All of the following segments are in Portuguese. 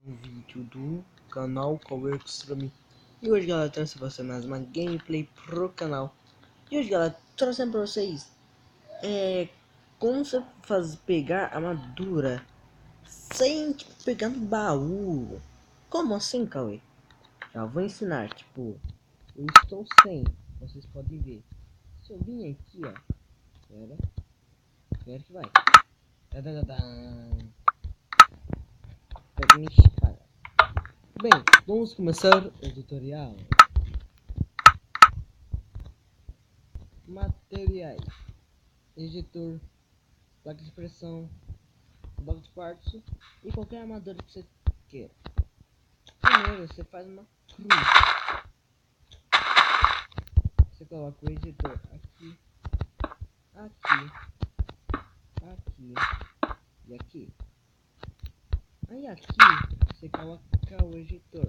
Um vídeo do canal Cauê Extreme. E hoje, galera, trouxe pra você mais uma gameplay pro canal. E hoje, galera, trouxendo pra vocês como você pegar armadura sem pegar no baú. Como assim, Cauê? Já vou ensinar. Tipo, eu estou sem, vocês podem ver. Se eu vim aqui, ó, espera que vai. Pega minha espada. Bem, vamos começar o tutorial. Materiais: ejetor, placa de pressão, bloco de quartzo e qualquer armadura que você queira. Primeiro você faz uma cruz. Você coloca o ejetor aqui, aqui, aqui e aqui. Aí aqui você coloca o ejetor.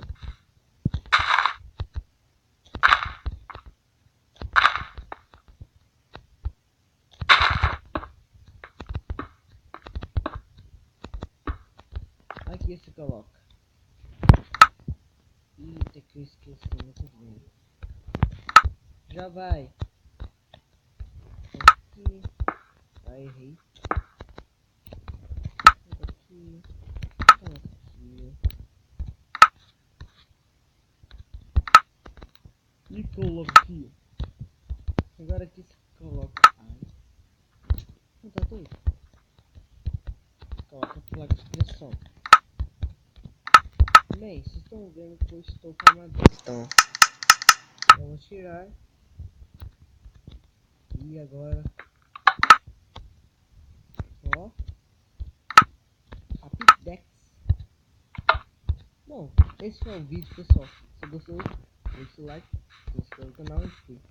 Aqui você coloca. Eita, que eu esqueci, muito bem. Já vai. Aqui. Aí errei. Aqui. Aqui. E coloca aqui. Agora aqui você coloca. Ai. Não tá doido? Coloca a placa de pressão. Bem, vocês estão vendo que eu estou com a armadura. Então, vamos tirar. E agora, ó, Rapidex. Bom, esse foi o vídeo, pessoal. Se gostou, deixa o like, se inscreva no canal e fui.